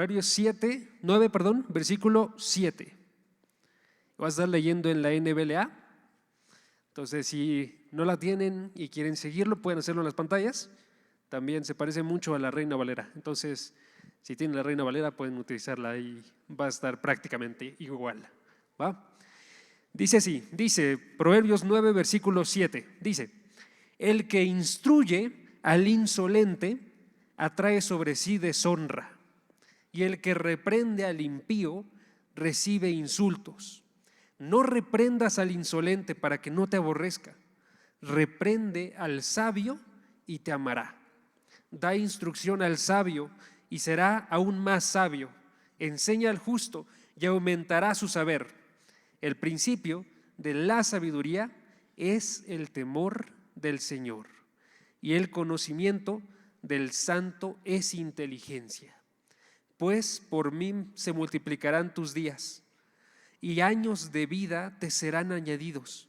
Proverbios 9, versículo 7. Vas a estar leyendo en la NBLA. Entonces, si no la tienen y quieren seguirlo, pueden hacerlo en las pantallas. También se parece mucho a la Reina Valera. Entonces, si tienen la Reina Valera, pueden utilizarla y va a estar prácticamente igual. ¿Va? Dice así, dice Proverbios 9, versículo 7. Dice: el que instruye al insolente atrae sobre sí deshonra, y el que reprende al impío recibe insultos. No reprendas al insolente para que no te aborrezca. Reprende al sabio y te amará. Da instrucción al sabio y será aún más sabio. Enseña al justo y aumentará su saber. El principio de la sabiduría es el temor del Señor, y el conocimiento del santo es inteligencia. Pues por mí se multiplicarán tus días, y años de vida te serán añadidos.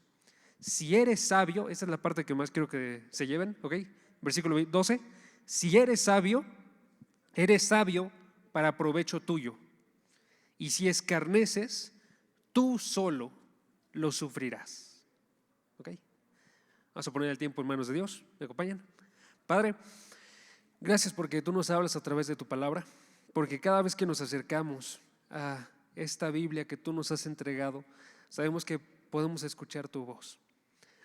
Si eres sabio, esa es la parte que más quiero que se lleven, ¿ok? Versículo 12. Si eres sabio para provecho tuyo, y si escarneces, tú solo lo sufrirás. ¿Ok? Vamos a poner el tiempo en manos de Dios. ¿Me acompañan? Padre, gracias porque tú nos hablas a través de tu palabra, porque cada vez que nos acercamos a esta Biblia que tú nos has entregado, sabemos que podemos escuchar tu voz.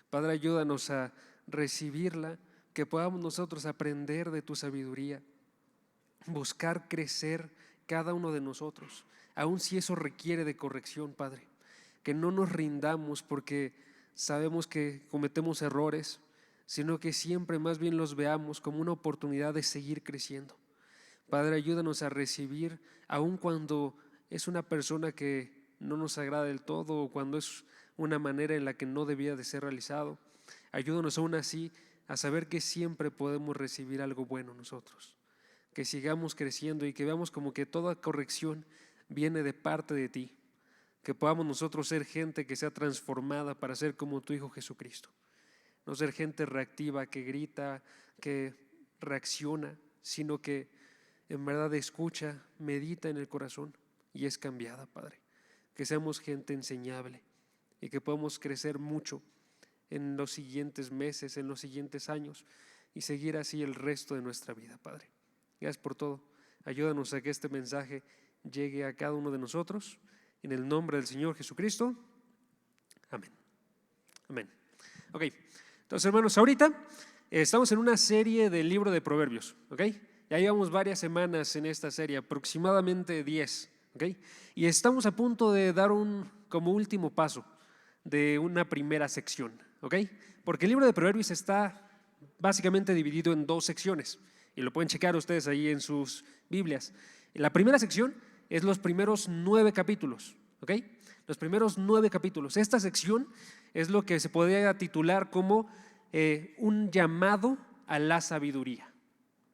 Padre, ayúdanos a recibirla, que podamos nosotros aprender de tu sabiduría, buscar crecer cada uno de nosotros, aun si eso requiere de corrección, Padre. Que no nos rindamos porque sabemos que cometemos errores, sino que siempre más bien los veamos como una oportunidad de seguir creciendo. Padre, ayúdanos a recibir, aun cuando es una persona que no nos agrada del todo o cuando es una manera en la que no debía de ser realizado. Ayúdanos aún así a saber que siempre podemos recibir algo bueno nosotros, que sigamos creciendo y que veamos como que toda corrección viene de parte de ti, que podamos nosotros ser gente que sea transformada para ser como tu Hijo Jesucristo, no ser gente reactiva que grita, que reacciona, sino que en verdad escucha, medita en el corazón y es cambiada, Padre. Que seamos gente enseñable y que podamos crecer mucho en los siguientes meses, en los siguientes años y seguir así el resto de nuestra vida, Padre. Gracias por todo. Ayúdanos a que este mensaje llegue a cada uno de nosotros. En el nombre del Señor Jesucristo. Amén. Amén. Ok, entonces hermanos, ahorita estamos en una serie del libro de Proverbios, ok. Ya llevamos varias semanas en esta serie, aproximadamente 10, ok. Y estamos a punto de dar como último paso de una primera sección, ok. Porque el libro de Proverbios está básicamente dividido en dos secciones y lo pueden checar ustedes ahí en sus Biblias. La primera sección es los primeros 9 capítulos, ¿ok? Los primeros 9 capítulos. Esta sección es lo que se podría titular como un llamado a la sabiduría.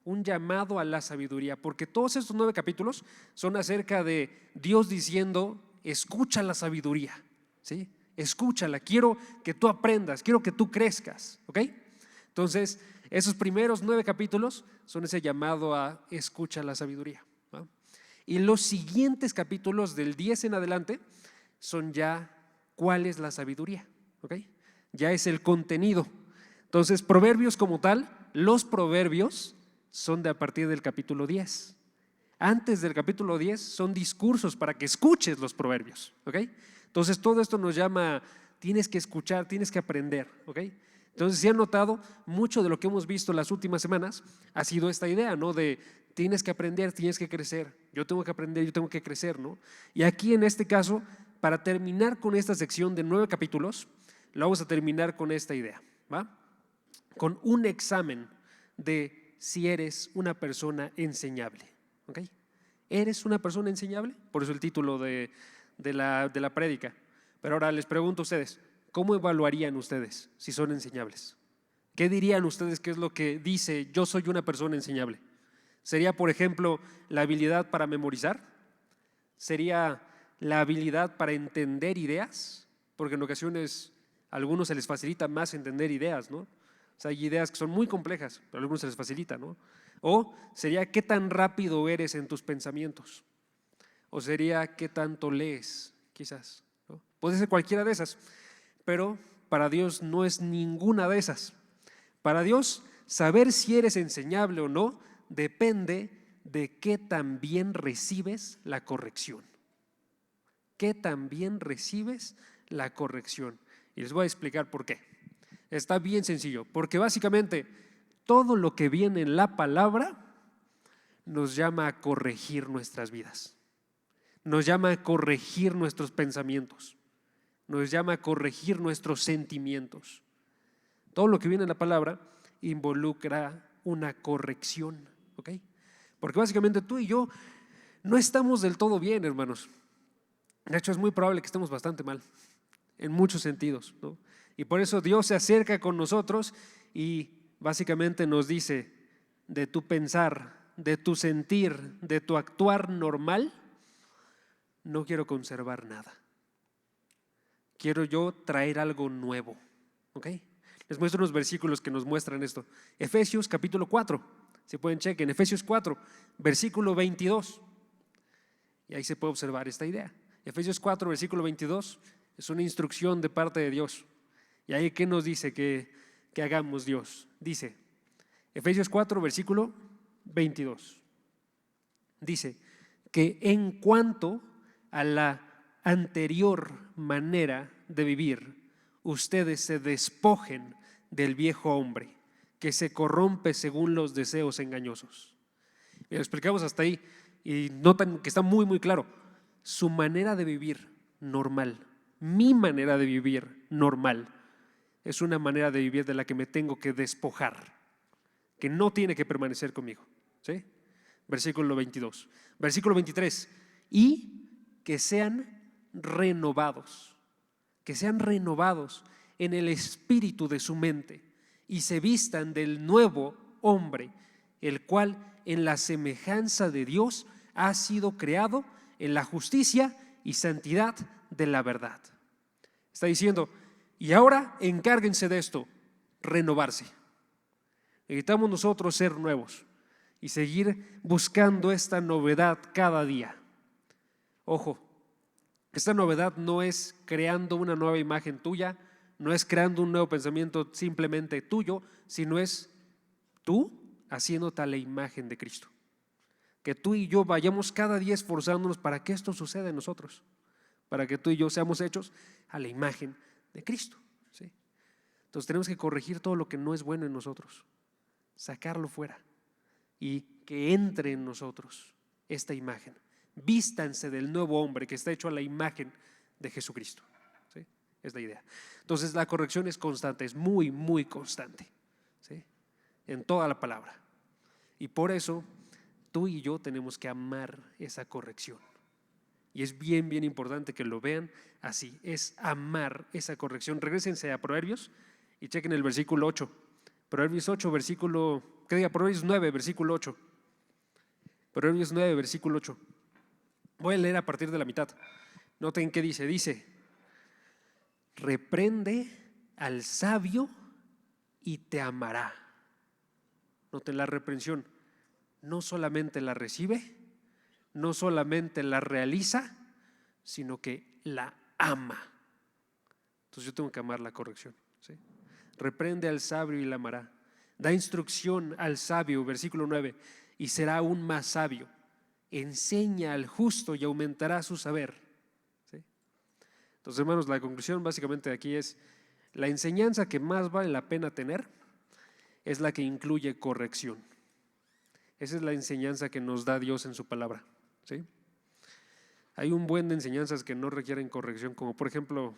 Un llamado a la sabiduría, porque todos estos 9 capítulos son acerca de Dios diciendo: escucha la sabiduría, ¿sí? Escúchala, quiero que tú aprendas, quiero que tú crezcas, ¿ok? Entonces, esos primeros 9 capítulos son ese llamado a escucha la sabiduría, ¿no? Y los siguientes capítulos del 10 en adelante son ya cuál es la sabiduría, ¿ok? Ya es el contenido. Entonces, proverbios como tal, los proverbios son de a partir del capítulo 10. Antes del capítulo 10 son discursos para que escuches los proverbios, ¿ok? Entonces, todo esto nos llama, tienes que escuchar, tienes que aprender, ¿ok? Entonces, si han notado, mucho de lo que hemos visto las últimas semanas ha sido esta idea, ¿no? De tienes que aprender, tienes que crecer, yo tengo que aprender, yo tengo que crecer, ¿no? Y aquí en este caso, para terminar con esta sección de 9 capítulos, lo vamos a terminar con esta idea, ¿va? Con un examen de si eres una persona enseñable, ¿ok? ¿Eres una persona enseñable? Por eso el título de la prédica. Pero ahora les pregunto a ustedes, ¿cómo evaluarían ustedes si son enseñables? ¿Qué dirían ustedes que es lo que dice yo soy una persona enseñable? ¿Sería, por ejemplo, la habilidad para memorizar? ¿Sería la habilidad para entender ideas? Porque en ocasiones a algunos se les facilita más entender ideas, ¿no? O sea, hay ideas que son muy complejas, pero a algunos se les facilita, ¿no? O sería qué tan rápido eres en tus pensamientos. o sería qué tanto lees, quizás, ¿no? Puede ser cualquiera de esas, pero para Dios no es ninguna de esas. Para Dios, saber si eres enseñable o no depende de qué tan bien recibes la corrección. ¿Qué tan bien recibes la corrección? Y les voy a explicar por qué. Está bien sencillo, porque básicamente todo lo que viene en la palabra nos llama a corregir nuestras vidas, nos llama a corregir nuestros pensamientos, nos llama a corregir nuestros sentimientos. Todo lo que viene en la palabra involucra una corrección, ¿ok? Porque básicamente tú y yo no estamos del todo bien, hermanos. De hecho, es muy probable que estemos bastante mal, en muchos sentidos, ¿no? Y por eso Dios se acerca con nosotros y básicamente nos dice: de tu pensar, de tu sentir, de tu actuar normal, no quiero conservar nada. Quiero yo traer algo nuevo, ¿ok? Les muestro unos versículos que nos muestran esto. Efesios capítulo 4, si pueden chequen, Efesios 4, versículo 22. Y ahí se puede observar esta idea. Efesios 4, versículo 22 es una instrucción de parte de Dios. Y ahí, ¿qué nos dice que hagamos Dios? Dice, Efesios 4, versículo 22. Dice que en cuanto a la anterior manera de vivir, ustedes se despojen del viejo hombre que se corrompe según los deseos engañosos. Y lo explicamos hasta ahí y notan que está muy muy claro. Su manera de vivir normal, mi manera de vivir normal, es una manera de vivir de la que me tengo que despojar, que no tiene que permanecer conmigo, ¿sí? Versículo 22. Versículo 23. Y que sean renovados en el espíritu de su mente y se vistan del nuevo hombre, el cual en la semejanza de Dios ha sido creado en la justicia y santidad de la verdad. Está diciendo, y ahora encárguense de esto, renovarse. Necesitamos nosotros ser nuevos y seguir buscando esta novedad cada día. Ojo, esta novedad no es creando una nueva imagen tuya, no es creando un nuevo pensamiento simplemente tuyo, sino es tú haciéndote a la imagen de Cristo. Que tú y yo vayamos cada día esforzándonos para que esto suceda en nosotros, para que tú y yo seamos hechos a la imagen de Cristo, ¿sí? Entonces tenemos que corregir todo lo que no es bueno en nosotros, sacarlo fuera y que entre en nosotros esta imagen. Vístanse del nuevo hombre que está hecho a la imagen de Jesucristo, ¿sí? Es la idea. Entonces la corrección es constante, es muy muy constante, ¿sí? En toda la palabra. Y por eso tú y yo tenemos que amar esa corrección. Y es bien bien importante que lo vean así, es amar esa corrección. Regrésense a Proverbios y chequen el versículo 8. Proverbios 8, versículo, ¿qué diga? Proverbios 9, versículo 8. Proverbios 9, versículo 8. Voy a leer a partir de la mitad. Noten qué dice. Dice, reprende al sabio y te amará. Noten la reprensión. No solamente la recibe, no solamente la realiza, sino que la ama. Entonces yo tengo que amar la corrección, ¿sí? Reprende al sabio y la amará. Da instrucción al sabio, versículo 9, y será aún más sabio. Enseña al justo y aumentará su saber, ¿sí? Entonces, hermanos, la conclusión básicamente de aquí es: la enseñanza que más vale la pena tener es la que incluye corrección. Esa es la enseñanza que nos da Dios en su palabra, ¿sí? Hay un buen de enseñanzas que no requieren corrección, como por ejemplo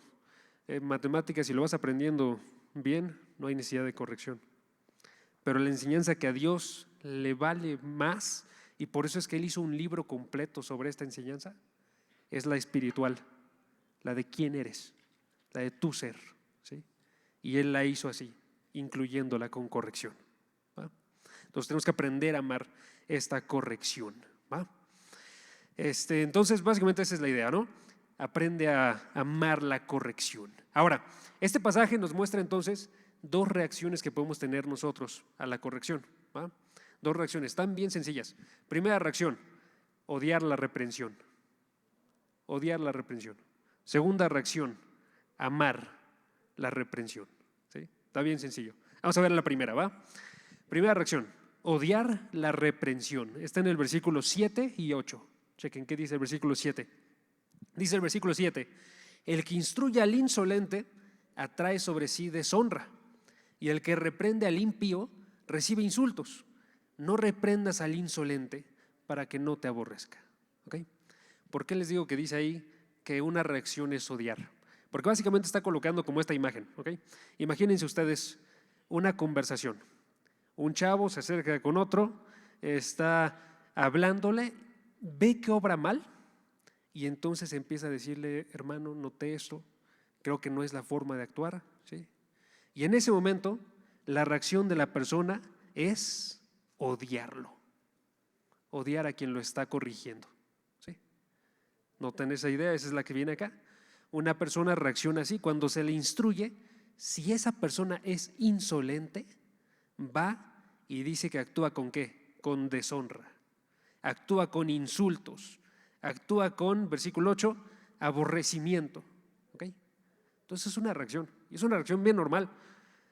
matemáticas. Si lo vas aprendiendo bien, no hay necesidad de corrección. Pero la enseñanza que a Dios le vale más, y por eso es que Él hizo un libro completo sobre esta enseñanza, es la espiritual, la de quién eres, la de tu ser, ¿sí? Y Él la hizo así, incluyéndola con corrección, ¿va? Entonces tenemos que aprender a amar esta corrección, ¿va? Entonces básicamente esa es la idea, ¿no? Aprende a amar la corrección. Ahora, este pasaje nos muestra entonces dos reacciones que podemos tener nosotros a la corrección, ¿va? Dos reacciones tan bien sencillas. Primera reacción, odiar la reprensión, odiar la reprensión. Segunda reacción, amar la reprensión. ¿Sí? Está bien sencillo. Vamos a ver la primera, ¿va? Primera reacción, odiar la reprensión. Está en el versículo 7 y 8. Chequen qué dice el versículo 7. Dice el versículo 7, el que instruye al insolente atrae sobre sí deshonra, y el que reprende al impío recibe insultos. No reprendas al insolente para que no te aborrezca. ¿Okay? ¿Por qué les digo que dice ahí que una reacción es odiar? Porque básicamente está colocando como esta imagen. ¿Okay? Imagínense ustedes una conversación. Un chavo se acerca con otro, está hablándole, ve que obra mal y entonces empieza a decirle, hermano, noté esto, creo que no es la forma de actuar. ¿Sí? Y en ese momento la reacción de la persona es odiarlo, odiar a quien lo está corrigiendo. ¿Sí? ¿Notan esa idea? Esa es la que viene acá. Una persona reacciona así cuando se le instruye. Si esa persona es insolente, va y dice que actúa con ¿qué? Con deshonra, actúa con insultos, actúa con, versículo 8, aborrecimiento. ¿Okay? Entonces es una reacción, y es una reacción bien normal.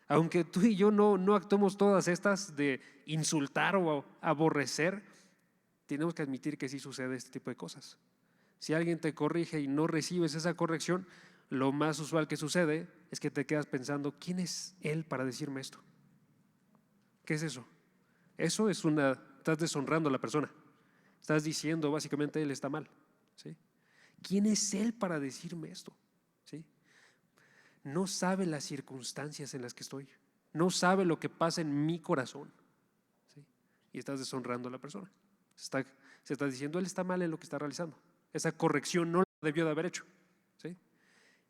Aunque tú y yo no actuemos todas estas de insultar o aborrecer, tenemos que admitir que sí sucede este tipo de cosas. Si alguien te corrige y no recibes esa corrección, lo más usual que sucede es que te quedas pensando, ¿quién es él para decirme esto? ¿Qué es eso? Eso es estás deshonrando a la persona. Estás diciendo básicamente él está mal. ¿Sí? ¿Quién es él para decirme esto? ¿Sí? No sabe las circunstancias en las que estoy. No sabe lo que pasa en mi corazón. ¿Sí? Y estás deshonrando a la persona. Se está diciendo él está mal en lo que está realizando. Esa corrección no la debió de haber hecho. ¿Sí?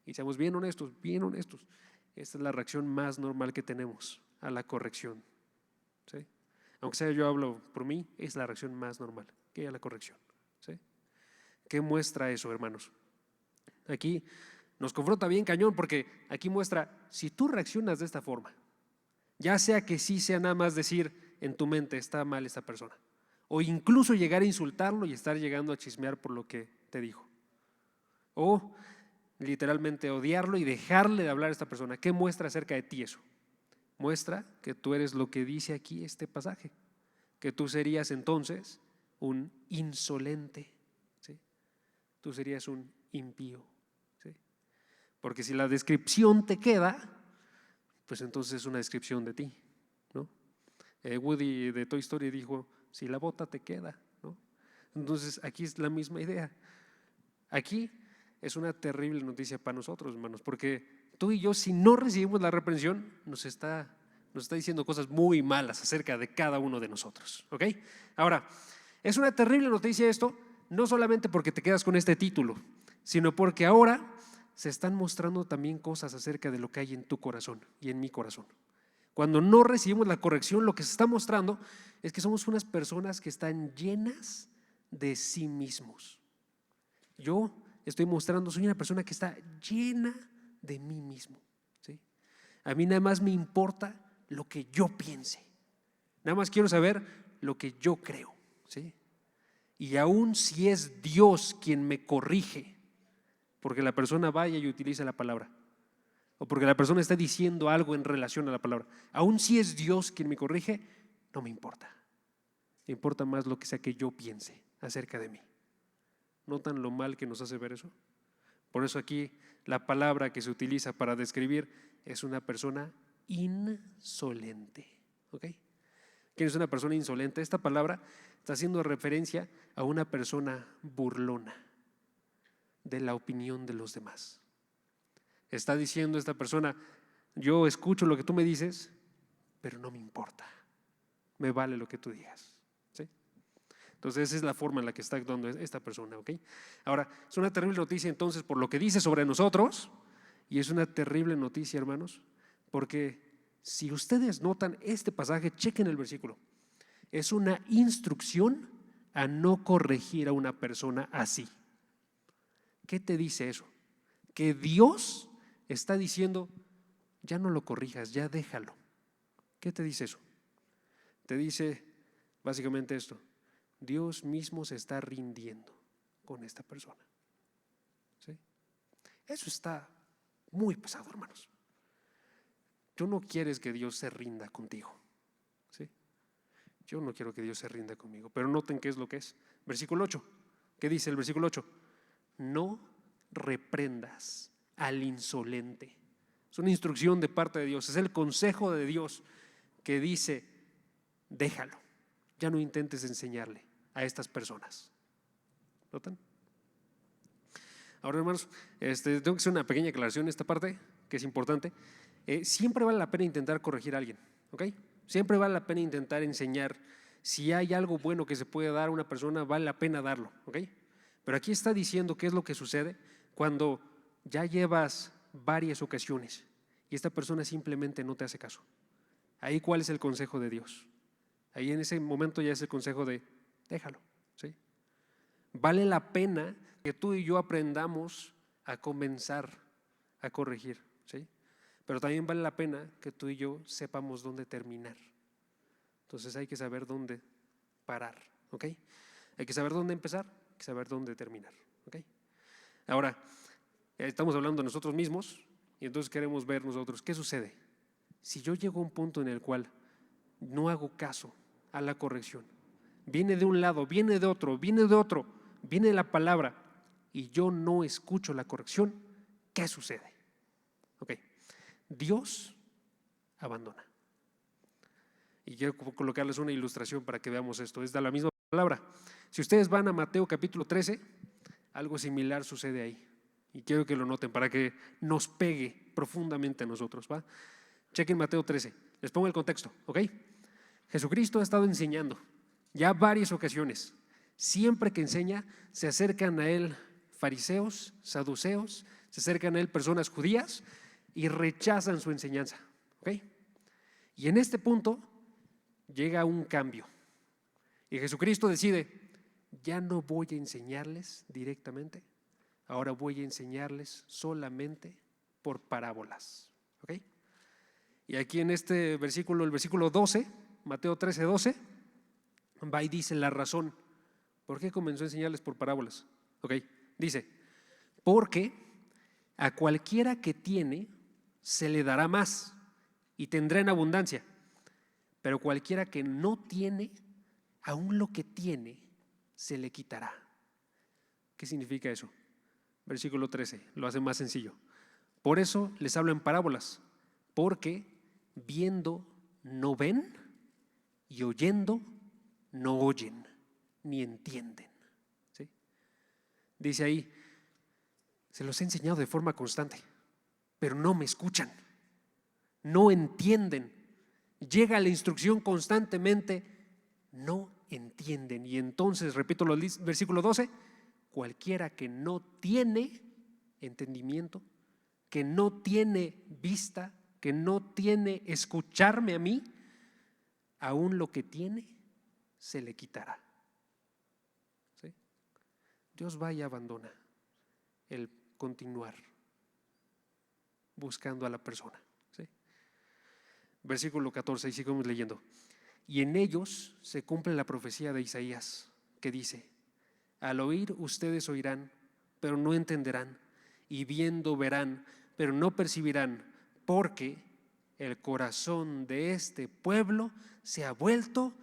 Y seamos bien honestos, bien honestos. Esta es la reacción más normal que tenemos a la corrección. ¿Sí? Aunque sea yo hablo por mí, es la reacción más normal que a la corrección. ¿Sí? ¿Qué muestra eso, hermanos? Aquí nos confronta bien cañón porque aquí muestra, si tú reaccionas de esta forma, ya sea que sí sea nada más decir en tu mente está mal esta persona, o incluso llegar a insultarlo y estar llegando a chismear por lo que te dijo, o literalmente odiarlo y dejarle de hablar a esta persona, ¿qué muestra acerca de ti eso? Muestra que tú eres lo que dice aquí este pasaje, que tú serías entonces un insolente, ¿sí? Tú serías un impío, ¿sí? Porque si la descripción te queda, pues entonces es una descripción de ti, ¿no? Woody de Toy Story dijo, si la bota te queda, ¿no? Entonces aquí es la misma idea. Aquí es una terrible noticia para nosotros, hermanos, porque tú y yo, si no recibimos la reprensión, nos está diciendo cosas muy malas acerca de cada uno de nosotros. ¿Ok? Ahora, es una terrible noticia esto, no solamente porque te quedas con este título, sino porque ahora se están mostrando también cosas acerca de lo que hay en tu corazón y en mi corazón. Cuando no recibimos la corrección, lo que se está mostrando es que somos unas personas que están llenas de sí mismos. Yo estoy mostrando, soy una persona que está llena de mí mismo. ¿Sí? A mí nada más me importa lo que yo piense. Nada más quiero saber lo que yo creo. ¿Sí? Y aun si es Dios quien me corrige, porque la persona vaya y utilice la palabra, o porque la persona está diciendo algo en relación a la palabra, aun si es Dios quien me corrige, no me importa. Me importa más lo que sea que yo piense acerca de mí. ¿Notan lo mal que nos hace ver eso? Por eso aquí la palabra que se utiliza para describir es una persona insolente. ¿Ok? ¿Quién es una persona insolente? Esta palabra está haciendo referencia a una persona burlona de la opinión de los demás. Está diciendo esta persona, yo escucho lo que tú me dices, pero no me importa. Me vale lo que tú digas. ¿Sí? Entonces esa es la forma en la que está actuando esta persona. ¿Ok? Ahora, es una terrible noticia entonces por lo que dice sobre nosotros, y es una terrible noticia, hermanos, porque si ustedes notan este pasaje, chequen el versículo. Es una instrucción a no corregir a una persona así. ¿Qué te dice eso? Que Dios está diciendo, ya no lo corrijas, ya déjalo. ¿Qué te dice eso? Te dice básicamente esto, Dios mismo se está rindiendo con esta persona. Eso está muy pesado, hermanos. Tú no quieres que Dios se rinda contigo, ¿sí? Yo no quiero que Dios se rinda conmigo, pero noten qué es lo que es. Versículo 8, ¿qué dice el versículo 8? No reprendas al insolente. Es una instrucción de parte de Dios, es el consejo de Dios que dice: déjalo, ya no intentes enseñarle a estas personas. ¿Notan? Ahora, hermanos, tengo que hacer una pequeña aclaración en esta parte que es importante. Siempre vale la pena intentar corregir a alguien, ¿ok? Siempre vale la pena intentar enseñar. Si hay algo bueno que se puede dar a una persona, vale la pena darlo, ¿ok? Pero aquí está diciendo qué es lo que sucede cuando ya llevas varias ocasiones y esta persona simplemente no te hace caso. Ahí, ¿cuál es el consejo de Dios? Ahí en ese momento ya es el consejo de déjalo, ¿sí? Vale la pena que tú y yo aprendamos a comenzar a corregir, ¿sí? Pero también vale la pena que tú y yo sepamos dónde terminar. Entonces hay que saber dónde parar, ¿ok? Hay que saber dónde empezar, hay que saber dónde terminar, ¿ok? Ahora, estamos hablando de nosotros mismos y entonces queremos ver nosotros qué sucede si yo llego a un punto en el cual no hago caso a la corrección. Viene de un lado, viene de otro, viene la palabra y yo no escucho la corrección. ¿Qué sucede? Ok, Dios abandona. Y quiero colocarles una ilustración para que veamos esto. Es de la misma palabra. Si ustedes van a Mateo capítulo 13, algo similar sucede ahí. Y quiero que lo noten para que nos pegue profundamente a nosotros, ¿va? Chequen Mateo 13. Les pongo el contexto, ¿ok? Jesucristo ha estado enseñando ya varias ocasiones. Siempre que enseña, se acercan a él fariseos, saduceos, se acercan a él personas judías y rechazan su enseñanza, ¿ok? Y en este punto llega un cambio y Jesucristo decide: ya no voy a enseñarles directamente, ahora voy a enseñarles solamente por parábolas, ¿ok? Y aquí en este versículo, el versículo 12, Mateo 13, 12, va y dice la razón. ¿Por qué comenzó a enseñarles por parábolas? Ok, dice: porque a cualquiera que tiene se le dará más y tendrá en abundancia, pero cualquiera que no tiene, aún lo que tiene se le quitará. ¿Qué significa eso? Versículo 13, lo hace más sencillo. Por eso les hablo en parábolas, porque viendo no ven y oyendo no oyen ni entienden, ¿sí? Dice ahí: se los he enseñado de forma constante, pero no me escuchan, no entienden. Llega la instrucción constantemente, no entienden. Y entonces, repito el versículo 12, cualquiera que no tiene entendimiento, que no tiene vista, que no tiene escucharme a mí, aún lo que tiene se le quitará. ¿Sí? Dios va y abandona el continuar buscando a la persona, ¿sí? Versículo 14, y seguimos leyendo. Y en ellos se cumple la profecía de Isaías, que dice: al oír ustedes oirán, pero no entenderán, y viendo verán, pero no percibirán, porque el corazón de este pueblo se ha vuelto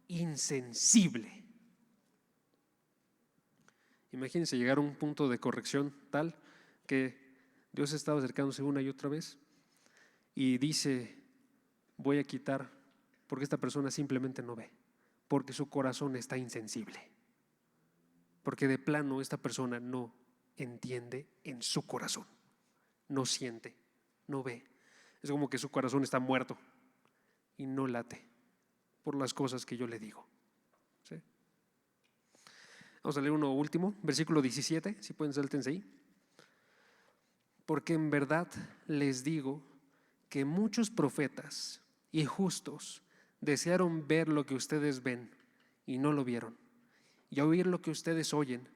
insensible. Imagínense llegar a un punto de corrección tal que Dios estaba acercándose una y otra vez y dice: voy a quitar, porque esta persona simplemente no ve, porque su corazón está insensible, porque de plano esta persona no entiende en su corazón, no siente, no ve. Es como que su corazón está muerto y no late por las cosas que yo le digo, ¿sí? Vamos a leer uno último, versículo 17, si pueden sáltense ahí. Porque en verdad les digo que muchos profetas y justos desearon ver lo que ustedes ven y no lo vieron, y oír lo que ustedes oyen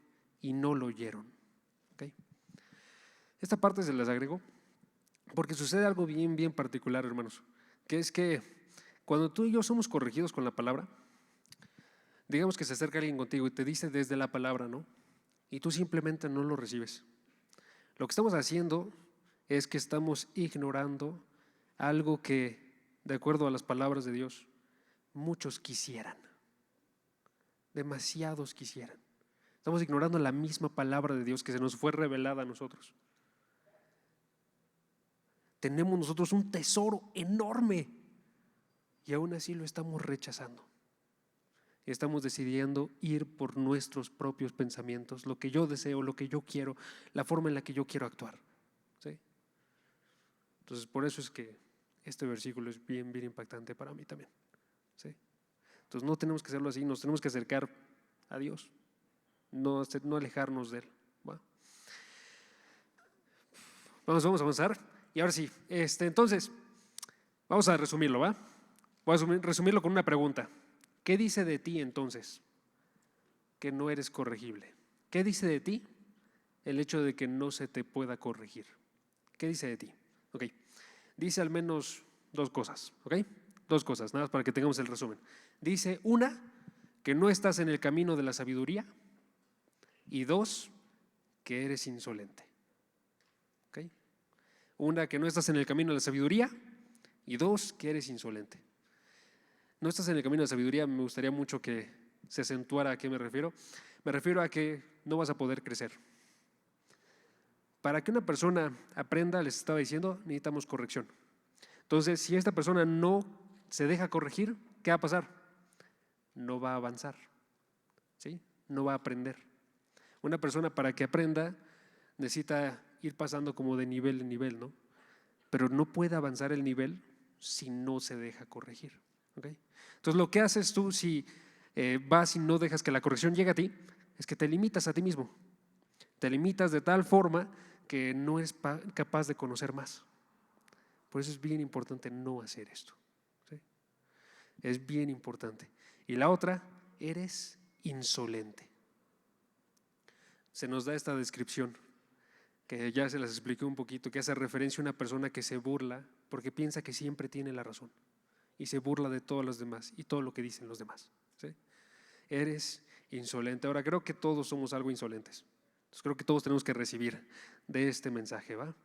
y no lo oyeron. ¿Okay? Esta parte se las agrego porque sucede algo bien particular, hermanos, que es que cuando tú y yo somos corregidos con la palabra, digamos que se acerca alguien contigo y te dice desde la palabra, ¿no? Y tú simplemente no lo recibes. Lo que estamos haciendo es que estamos ignorando algo que, de acuerdo a las palabras de Dios, muchos quisieran, demasiados quisieran. Estamos ignorando la misma palabra de Dios que se nos fue revelada a nosotros. Tenemos nosotros un tesoro enorme y aún así lo estamos rechazando. Y estamos decidiendo ir por nuestros propios pensamientos, lo que yo deseo, lo que yo quiero, la forma en la que yo quiero actuar. ¿Sí? Entonces, por eso es que este versículo es bien, bien impactante para mí también. ¿Sí? Entonces, no tenemos que hacerlo así, nos tenemos que acercar a Dios, no alejarnos de Él. ¿Va? Vamos a avanzar. Y ahora sí, entonces, vamos a resumirlo, ¿va? Voy a resumirlo con una pregunta. ¿Qué dice de ti entonces que no eres corregible? ¿Qué dice de ti el hecho de que no se te pueda corregir? ¿Qué dice de ti? Ok, dice al menos dos cosas, ¿ok? Dos cosas, nada más para que tengamos el resumen. Dice, una, que no estás en el camino de la sabiduría, y dos, que eres insolente. ¿Ok? Una, que no estás en el camino de la sabiduría, y dos, que eres insolente. No estás en el camino de la sabiduría, me gustaría mucho que se acentuara a qué me refiero. Me refiero a que no vas a poder crecer. Para que una persona aprenda, les estaba diciendo, necesitamos corrección. Entonces, si esta persona no se deja corregir, ¿qué va a pasar? No va a avanzar, ¿sí? No va a aprender. Una persona, para que aprenda, necesita ir pasando como de nivel en nivel, ¿no? Pero no puede avanzar el nivel si no se deja corregir. ¿Okay? Entonces, lo que haces tú si vas y no dejas que la corrección llegue a ti, es que te limitas a ti mismo. Te limitas de tal forma que no eres capaz de conocer más. Por eso es bien importante no hacer esto. ¿Sí? Es bien importante. Y la otra, eres insolente. Se nos da esta descripción, que ya se las expliqué un poquito, que hace referencia a una persona que se burla porque piensa que siempre tiene la razón y se burla de todos los demás y todo lo que dicen los demás. ¿Sí? Eres insolente. Ahora, creo que todos somos algo insolentes. Entonces, creo que todos tenemos que recibir de este mensaje, ¿va?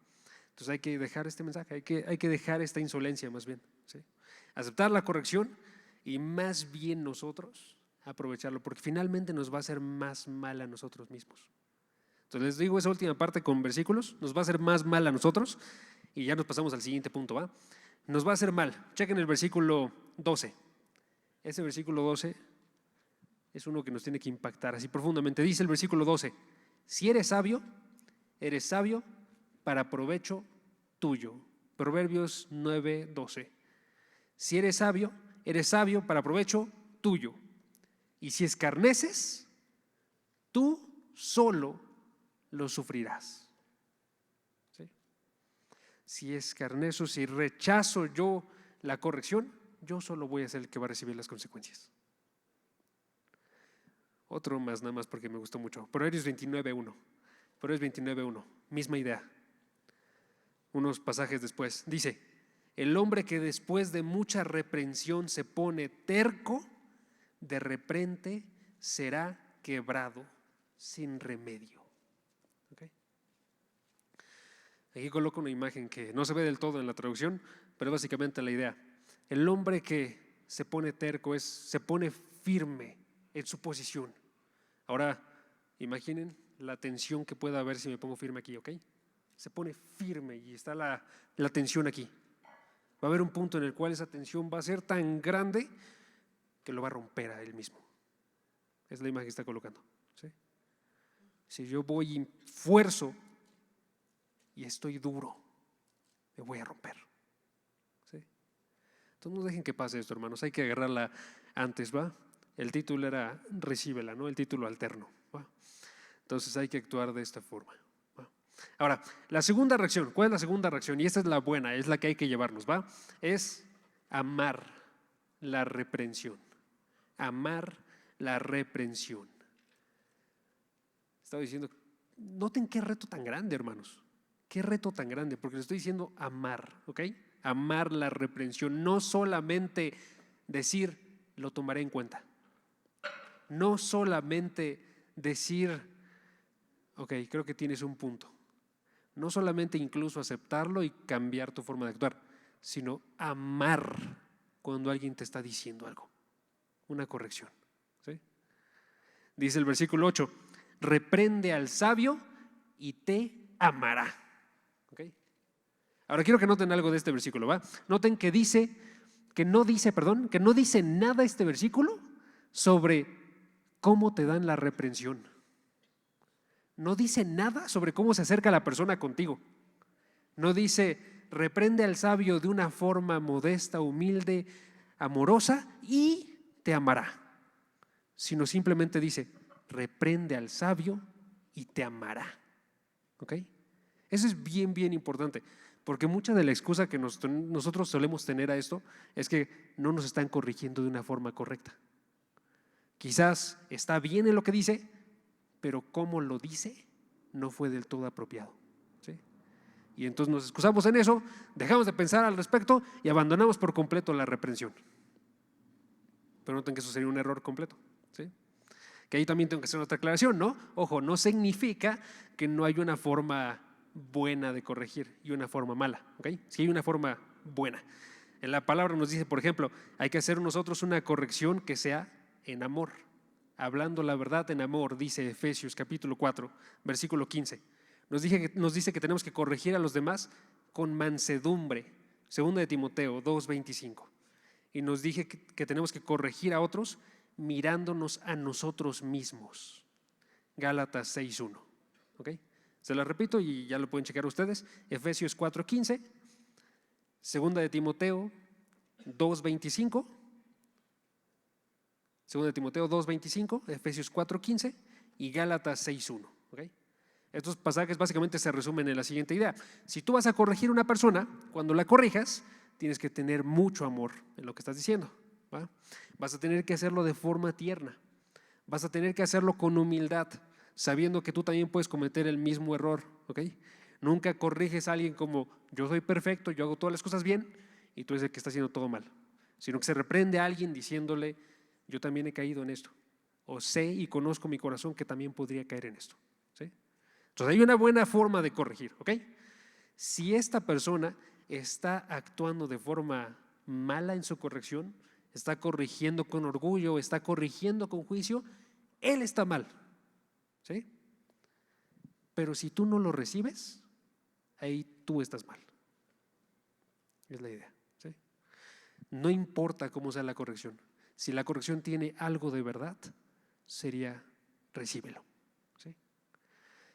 Entonces hay que dejar este mensaje, hay que dejar esta insolencia más bien, ¿sí? Aceptar la corrección y más bien nosotros aprovecharlo, porque finalmente nos va a hacer más mal a nosotros mismos. Entonces les digo esa última parte con versículos, nos va a hacer más mal a nosotros y ya nos pasamos al siguiente punto, ¿va? Nos va a hacer mal. Chequen el versículo 12. Ese versículo 12 es uno que nos tiene que impactar así profundamente. Dice el versículo 12, si eres sabio para provecho tuyo. Proverbios 9:12. Si eres sabio para provecho tuyo. Y si escarneces, tú solo lo sufrirás. ¿Sí? Si escarnezo, si rechazo yo la corrección, yo solo voy a ser el que va a recibir las consecuencias. Otro más, nada más porque me gustó mucho. Proverbios 29:1. Proverbios 29:1. Misma idea. Unos pasajes después. Dice, el hombre que después de mucha reprensión se pone terco, de repente será quebrado sin remedio. ¿Okay? Aquí coloco una imagen que no se ve del todo en la traducción, pero básicamente la idea. El hombre que se pone terco se pone firme en su posición. Ahora, imaginen la tensión que pueda haber si me pongo firme aquí, ¿ok? Se pone firme y está la tensión aquí. Va a haber un punto en el cual esa tensión va a ser tan grande que lo va a romper a él mismo. Es la imagen que está colocando. ¿Sí? Si yo voy y fuerzo y estoy duro, me voy a romper. ¿Sí? Entonces no dejen que pase esto, hermanos. Hay que agarrarla antes, ¿va? El título era recíbela, ¿no? El título alterno, ¿va? Entonces hay que actuar de esta forma. Ahora, la segunda reacción, ¿cuál es la segunda reacción? Y esta es la buena, es la que hay que llevarnos, ¿va? Es amar la reprensión. Amar la reprensión. Estaba diciendo, noten qué reto tan grande, hermanos. Qué reto tan grande, porque les estoy diciendo amar, ¿ok? Amar la reprensión, no solamente decir, lo tomaré en cuenta. No solamente decir, ok, creo que tienes un punto. No solamente incluso aceptarlo y cambiar tu forma de actuar, sino amar cuando alguien te está diciendo algo, una corrección. ¿Sí? Dice el versículo 8, reprende al sabio y te amará. ¿Okay? Ahora quiero que noten algo de este versículo, ¿va? Noten que no dice nada este versículo sobre cómo te dan la reprensión. No dice nada sobre cómo se acerca la persona contigo. No dice, reprende al sabio de una forma modesta, humilde, amorosa y te amará. Sino simplemente dice, reprende al sabio y te amará. ¿Ok? Eso es bien, bien importante. Porque mucha de la excusa que nosotros solemos tener a esto es que no nos están corrigiendo de una forma correcta. Quizás está bien en lo que dice, pero cómo lo dice no fue del todo apropiado. ¿Sí? Y entonces nos excusamos en eso, dejamos de pensar al respecto y abandonamos por completo la reprensión. Pero noten que eso sería un error completo. ¿Sí? Que ahí también tengo que hacer otra aclaración, ¿no? Ojo, no significa que no hay una forma buena de corregir y una forma mala. ¿Okay? Sí hay una forma buena. En la palabra nos dice, por ejemplo, hay que hacer nosotros una corrección que sea en amor. Hablando la verdad en amor, dice Efesios capítulo 4, versículo 15. Nos dice que tenemos que corregir a los demás con mansedumbre. Segunda de Timoteo 2:25. Y nos dije que tenemos que corregir a otros mirándonos a nosotros mismos. Gálatas 6:1. ¿Okay? Se lo repito y ya lo pueden checar ustedes. Efesios 4:15. Segunda de Timoteo 2:25. Segunda de Timoteo 2:25, Efesios 4:15 y Gálatas 6:1. ¿Okay? Estos pasajes básicamente se resumen en la siguiente idea. Si tú vas a corregir a una persona, cuando la corrijas, tienes que tener mucho amor en lo que estás diciendo. ¿Va? Vas a tener que hacerlo de forma tierna. Vas a tener que hacerlo con humildad, sabiendo que tú también puedes cometer el mismo error. ¿Okay? Nunca corriges a alguien como yo soy perfecto, yo hago todas las cosas bien y tú eres el que está haciendo todo mal. Sino que se reprende a alguien diciéndole, yo también he caído en esto, o sé y conozco mi corazón que también podría caer en esto. ¿Sí? Entonces hay una buena forma de corregir. ¿Ok? Si esta persona está actuando de forma mala en su corrección, está corrigiendo con orgullo, está corrigiendo con juicio, él está mal. ¿Sí? Pero si tú no lo recibes, ahí tú estás mal. Es la idea. ¿Sí? No importa cómo sea la corrección. Si la corrección tiene algo de verdad, sería recíbelo. ¿Sí?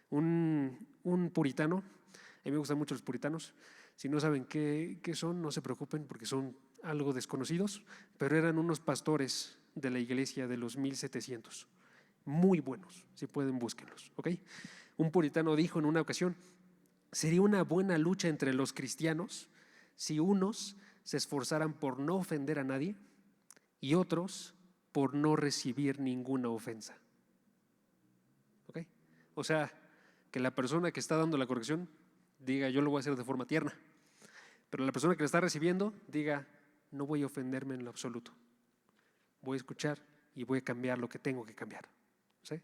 Un puritano, a mí me gustan mucho los puritanos. Si no saben qué son, no se preocupen porque son algo desconocidos, pero eran unos pastores de la iglesia de los 1700, muy buenos, si pueden búsquenlos. ¿Ok? Un puritano dijo en una ocasión, sería una buena lucha entre los cristianos si unos se esforzaran por no ofender a nadie y otros por no recibir ninguna ofensa. ¿Ok? O sea, que la persona que está dando la corrección diga, yo lo voy a hacer de forma tierna, pero la persona que la está recibiendo diga, no voy a ofenderme en lo absoluto, voy a escuchar y voy a cambiar lo que tengo que cambiar. ¿Sí?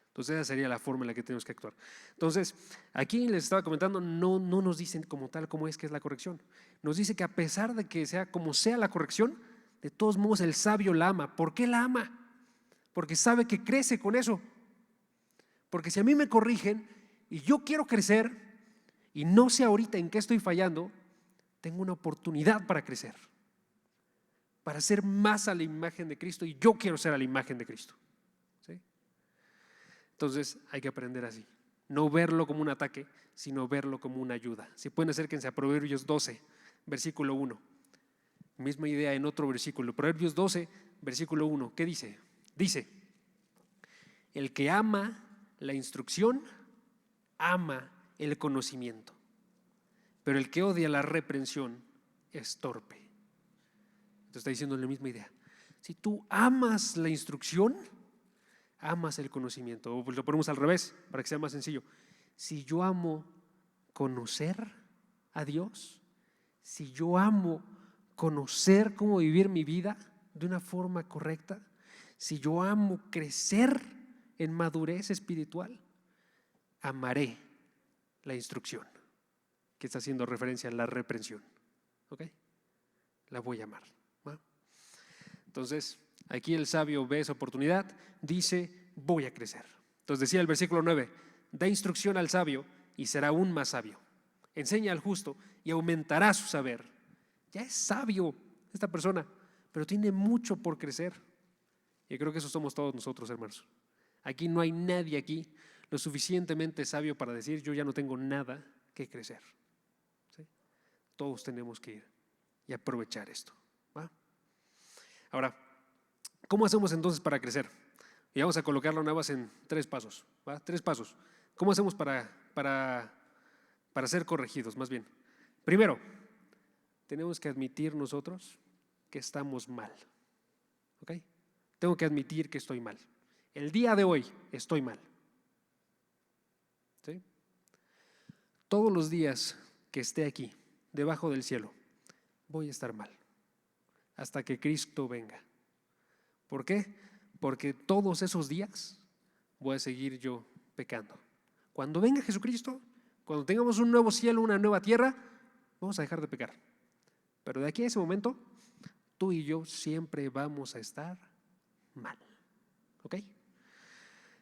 Entonces esa sería la forma en la que tenemos que actuar. Entonces, aquí les estaba comentando, no nos dicen como tal cómo es que es la corrección. Nos dice que a pesar de que sea como sea la corrección, de todos modos el sabio la ama. ¿Por qué la ama? Porque sabe que crece con eso. Porque si a mí me corrigen y yo quiero crecer y no sé ahorita en qué estoy fallando, tengo una oportunidad para crecer, para ser más a la imagen de Cristo, y yo quiero ser a la imagen de Cristo. ¿Sí? Entonces hay que aprender así, no verlo como un ataque, sino verlo como una ayuda. Si pueden, acérquense a Proverbios 12, versículo 1. Misma idea en otro versículo, Proverbios 12, versículo 1. ¿Qué dice? Dice, el que ama la instrucción, ama el conocimiento, pero el que odia la reprensión es torpe. Entonces está diciendo la misma idea. Si tú amas la instrucción, amas el conocimiento. O lo ponemos al revés para que sea más sencillo. Si yo amo conocer a Dios, si yo amo conocer cómo vivir mi vida de una forma correcta, si yo amo crecer en madurez espiritual, amaré la instrucción, que está haciendo referencia a la reprensión. ¿Ok? La voy a amar. ¿Va? Entonces, aquí el sabio ve esa oportunidad, dice, voy a crecer. Entonces decía el versículo 9, da instrucción al sabio y será aún más sabio. Enseña al justo y aumentará su saber. Ya es sabio esta persona, pero tiene mucho por crecer. Y creo que eso somos todos nosotros, hermanos. Aquí no hay nadie aquí lo suficientemente sabio para decir, yo ya no tengo nada que crecer. ¿Sí? Todos tenemos que ir y aprovechar esto. ¿Va? Ahora, ¿cómo hacemos entonces para crecer? Y vamos a colocarlo nada más en 3 pasos. ¿Va? 3 pasos. ¿Cómo hacemos para ser corregidos? Más bien, primero, tenemos que admitir nosotros que estamos mal. ¿Ok? Tengo que admitir que estoy mal. El día de hoy estoy mal. ¿Sí? Todos los días que esté aquí, debajo del cielo, voy a estar mal. Hasta que Cristo venga. ¿Por qué? Porque todos esos días voy a seguir yo pecando. Cuando venga Jesucristo, cuando tengamos un nuevo cielo, una nueva tierra, vamos a dejar de pecar. Pero de aquí a ese momento, tú y yo siempre vamos a estar mal. ¿Ok?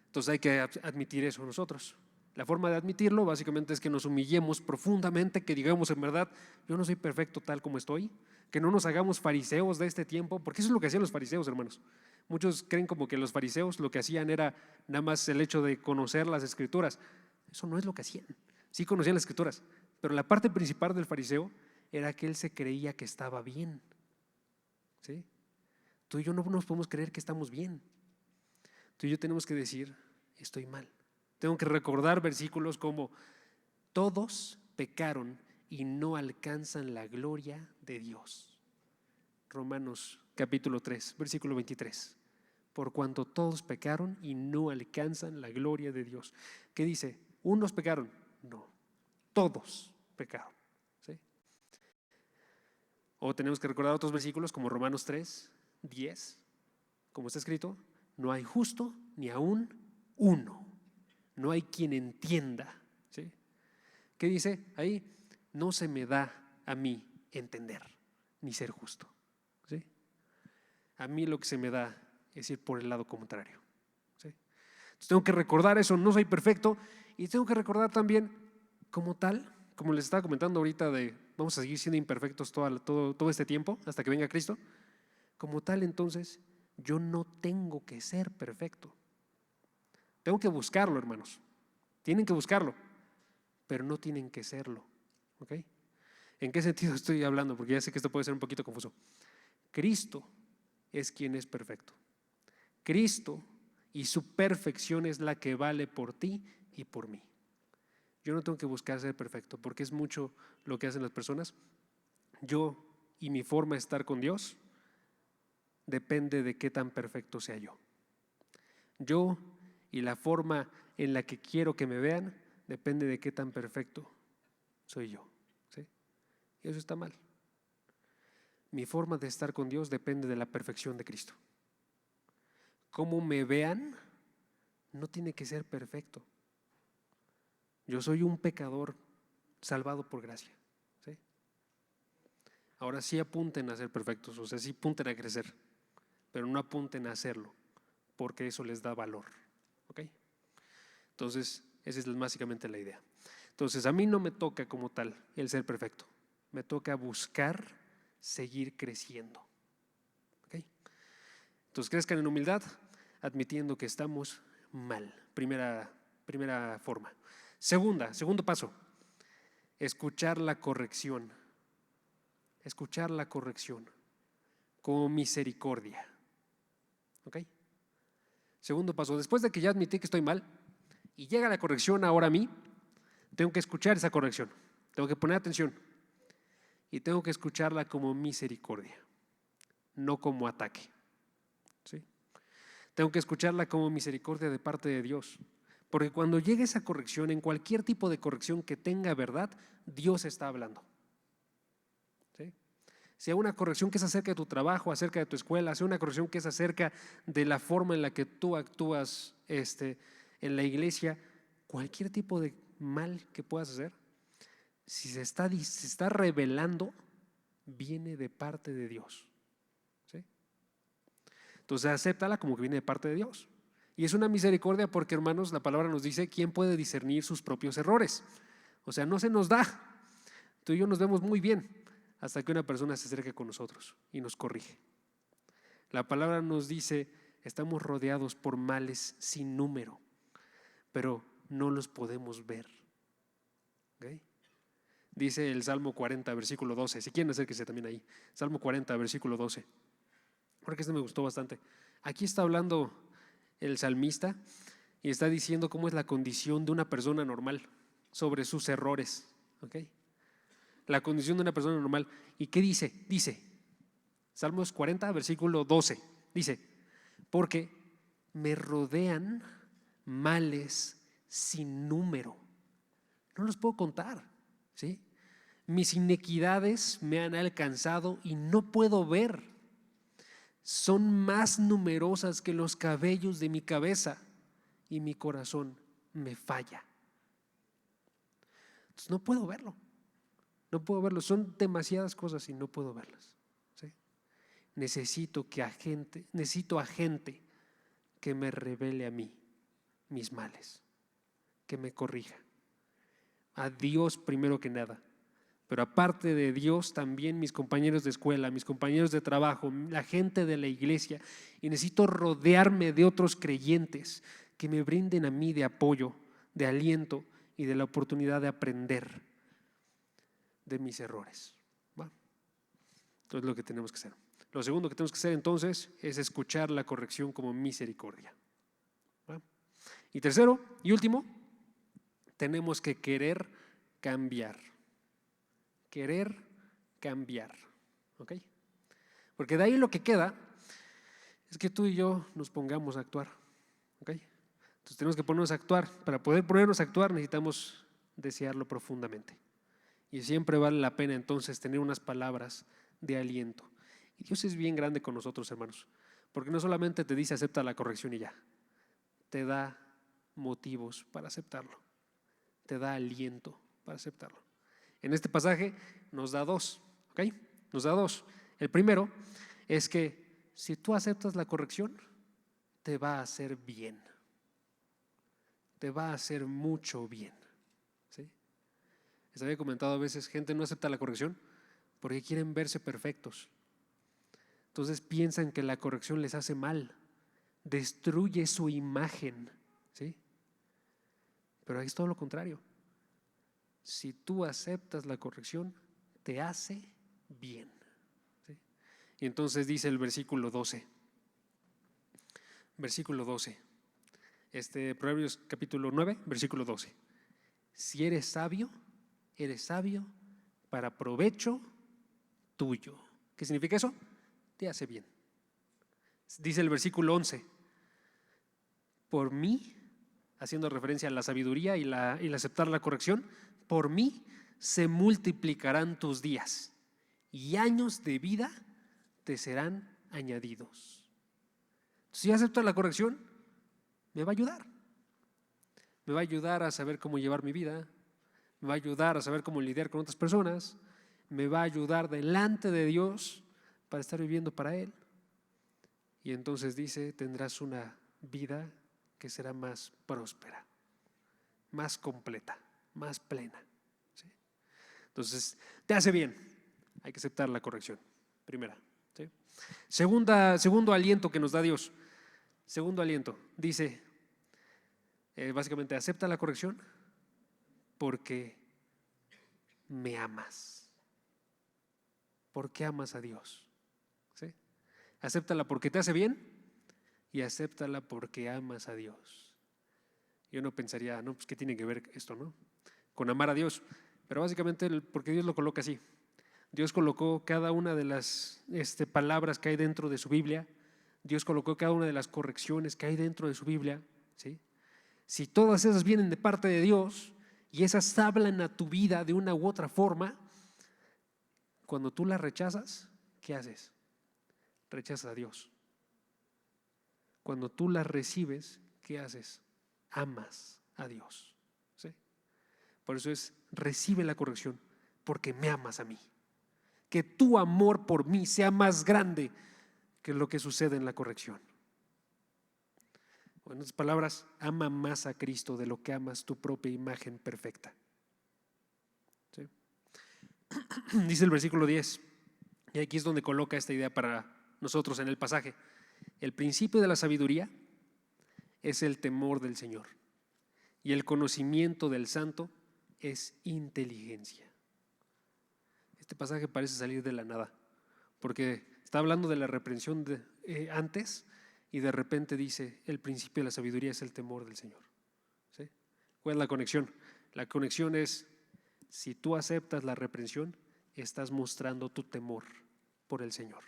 Entonces hay que admitir eso nosotros. La forma de admitirlo básicamente es que nos humillemos profundamente, que digamos en verdad, yo no soy perfecto tal como estoy, que no nos hagamos fariseos de este tiempo, porque eso es lo que hacían los fariseos, hermanos. Muchos creen como que los fariseos lo que hacían era nada más el hecho de conocer las escrituras. Eso no es lo que hacían. Sí conocían las escrituras, pero la parte principal del fariseo era que él se creía que estaba bien. ¿Sí? Tú y yo no nos podemos creer que estamos bien. Tú y yo tenemos que decir, estoy mal. Tengo que recordar versículos como, todos pecaron y no alcanzan la gloria de Dios. Romanos capítulo 3, versículo 23. Por cuanto todos pecaron y no alcanzan la gloria de Dios. ¿Qué dice? ¿Unos pecaron? No, todos pecaron. ¿Sí? O tenemos que recordar otros versículos como Romanos 3, 10, como está escrito, no hay justo ni aún uno, no hay quien entienda. ¿Sí? ¿Qué dice ahí? No se me da a mí entender ni ser justo. ¿Sí? A mí lo que se me da es ir por el lado contrario. ¿Sí? Entonces tengo que recordar eso, no soy perfecto, y tengo que recordar también como tal, como les estaba comentando ahorita vamos a seguir siendo imperfectos todo este tiempo hasta que venga Cristo. Como tal, entonces, yo no tengo que ser perfecto. Tengo que buscarlo, hermanos. Tienen que buscarlo, pero no tienen que serlo. ¿Ok? ¿En qué sentido estoy hablando? Porque ya sé que esto puede ser un poquito confuso. Cristo es quien es perfecto. Cristo y su perfección es la que vale por ti y por mí. Yo no tengo que buscar ser perfecto, porque es mucho lo que hacen las personas. Yo y mi forma de estar con Dios depende de qué tan perfecto sea yo. Yo y la forma en la que quiero que me vean depende de qué tan perfecto soy yo. ¿Sí? Y eso está mal. Mi forma de estar con Dios depende de la perfección de Cristo. Cómo me vean no tiene que ser perfecto. Yo soy un pecador salvado por gracia. ¿Sí? Ahora sí apunten a ser perfectos, o sea, sí apunten a crecer, pero no apunten a hacerlo, porque eso les da valor. ¿Ok? Entonces, esa es básicamente la idea. Entonces, a mí no me toca como tal el ser perfecto, me toca buscar seguir creciendo. ¿Ok? Entonces, crezcan en humildad, admitiendo que estamos mal. Primera forma. Segundo paso, escuchar la corrección. Escuchar la corrección con misericordia. ¿Ok? Segundo paso, después de que ya admití que estoy mal y llega la corrección ahora a mí, tengo que escuchar esa corrección, tengo que poner atención y tengo que escucharla como misericordia, no como ataque. ¿Sí? Tengo que escucharla como misericordia de parte de Dios, porque cuando llegue esa corrección, en cualquier tipo de corrección que tenga verdad, Dios está hablando. ¿Sí? Sea una corrección que es acerca de tu trabajo, acerca de tu escuela, sea una corrección que es acerca de la forma en la que tú actúas en la iglesia, cualquier tipo mal que puedas hacer, si se está revelando, viene de parte de Dios. ¿Sí? Entonces acéptala como que viene de parte de Dios. Y es una misericordia porque, hermanos, la palabra nos dice: ¿quién puede discernir sus propios errores? O sea, no se nos da. Tú y yo nos vemos muy bien hasta que una persona se acerque con nosotros y nos corrige. La palabra nos dice: estamos rodeados por males sin número, pero no los podemos ver. ¿Okay? Dice el Salmo 40, versículo 12. Si quieren, acérquense también ahí. Salmo 40, versículo 12. Porque este me gustó bastante. Aquí está hablando el salmista y está diciendo cómo es la condición de una persona normal sobre sus errores. ¿Okay? La condición de una persona normal. ¿Y qué dice? Dice, Salmos 40, versículo 12. Dice: porque me rodean males sin número. No los puedo contar, ¿sí? Mis inequidades me han alcanzado y no puedo ver. Son más numerosas que los cabellos de mi cabeza y mi corazón me falla. Entonces no puedo verlo. No puedo verlo. Son demasiadas cosas y no puedo verlas. ¿Sí? Necesito a gente que me revele a mí mis males, que me corrija. A Dios primero que nada, pero aparte de Dios también mis compañeros de escuela, mis compañeros de trabajo, la gente de la iglesia, y necesito rodearme de otros creyentes que me brinden a mí de apoyo, de aliento y de la oportunidad de aprender de mis errores. ¿Va? Entonces es lo que tenemos que hacer. Lo segundo que tenemos que hacer entonces es escuchar la corrección como misericordia. ¿Va? Y tercero y último, tenemos que querer cambiar. Querer cambiar. ¿Ok? Porque de ahí lo que queda es que tú y yo nos pongamos a actuar. ¿Ok? Entonces tenemos que ponernos a actuar. Para poder ponernos a actuar necesitamos desearlo profundamente. Y siempre vale la pena entonces tener unas palabras de aliento. Y Dios es bien grande con nosotros, hermanos, porque no solamente te dice acepta la corrección y ya, te da motivos para aceptarlo, te da aliento para aceptarlo. En este pasaje nos da dos, ¿ok? Nos da dos. El primero es que si tú aceptas la corrección, te va a hacer bien, te va a hacer mucho bien. ¿Sí? Les había comentado a veces, gente no acepta la corrección porque quieren verse perfectos. Entonces piensan que la corrección les hace mal, destruye su imagen, ¿sí? Pero ahí es todo lo contrario. Si tú aceptas la corrección, te hace bien, ¿sí? Y entonces dice el versículo 12. Versículo 12. Proverbios capítulo 9, versículo 12. Si eres sabio para provecho tuyo. ¿Qué significa eso? Te hace bien. Dice el versículo 11. Por mí, haciendo referencia a la sabiduría y el aceptar la corrección, por mí se multiplicarán tus días y años de vida te serán añadidos. Si acepto la corrección, me va a ayudar. Me va a ayudar a saber cómo llevar mi vida, me va a ayudar a saber cómo lidiar con otras personas, me va a ayudar delante de Dios para estar viviendo para Él. Y entonces dice, tendrás una vida que será más próspera, más completa, más plena. ¿Sí? Entonces, te hace bien, hay que aceptar la corrección, primera. ¿Sí? Segundo aliento que nos da Dios, segundo aliento, dice, básicamente, acepta la corrección porque me amas, porque amas a Dios. ¿Sí? Acéptala porque te hace bien y acéptala porque amas a Dios. Yo no pensaría, no, pues qué tiene que ver esto, ¿no? Con amar a Dios, pero básicamente porque Dios lo coloca así. Dios colocó cada una de las palabras que hay dentro de su Biblia, Dios colocó cada una de las correcciones que hay dentro de su Biblia, ¿sí? Si todas esas vienen de parte de Dios y esas hablan a tu vida de una u otra forma, cuando tú las rechazas, ¿qué haces? Rechazas a Dios. Cuando tú las recibes, ¿qué haces? Amas a Dios. ¿Sí? Por eso recibe la corrección porque me amas a mí. Que tu amor por mí sea más grande que lo que sucede en la corrección. En otras palabras, ama más a Cristo de lo que amas tu propia imagen perfecta. ¿Sí? Dice el versículo 10, y aquí es donde coloca esta idea para nosotros en el pasaje. El principio de la sabiduría es el temor del Señor, y el conocimiento del Santo es inteligencia. Este pasaje parece salir de la nada, porque está hablando de la reprensión antes, y de repente dice, el principio de la sabiduría es el temor del Señor. ¿Sí? ¿Cuál es la conexión? La conexión es, si tú aceptas la reprensión, estás mostrando tu temor por el Señor.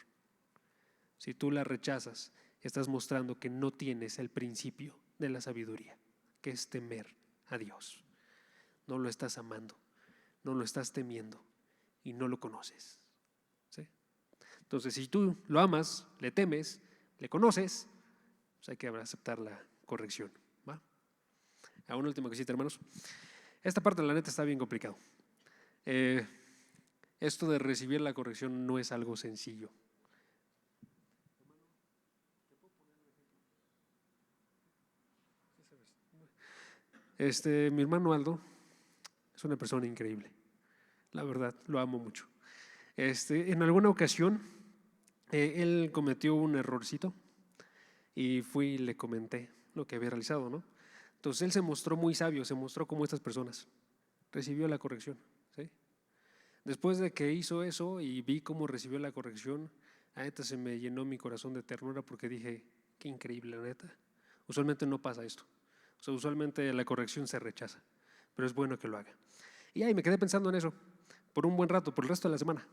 Si tú la rechazas, estás mostrando que no tienes el principio de la sabiduría, que es temer a Dios. No lo estás amando, no lo estás temiendo y no lo conoces. ¿Sí? Entonces, si tú lo amas, le temes, le conoces, pues hay que aceptar la corrección. ¿Va? Una última cosita, hermanos. Esta parte, la neta, está bien complicado. Esto de recibir la corrección no es algo sencillo. Mi hermano Aldo es una persona increíble. La verdad, lo amo mucho. En alguna ocasión, él cometió un errorcito y fui y le comenté lo que había realizado, ¿no? Entonces él se mostró muy sabio, se mostró como estas personas. Recibió la corrección, ¿sí? Después de que hizo eso y vi cómo recibió la corrección, a neta se me llenó mi corazón de ternura porque dije, qué increíble, la neta. Usualmente no pasa esto. O sea, usualmente la corrección se rechaza, pero es bueno que lo haga. Y ahí me quedé pensando en eso por un buen rato, por el resto de la semana.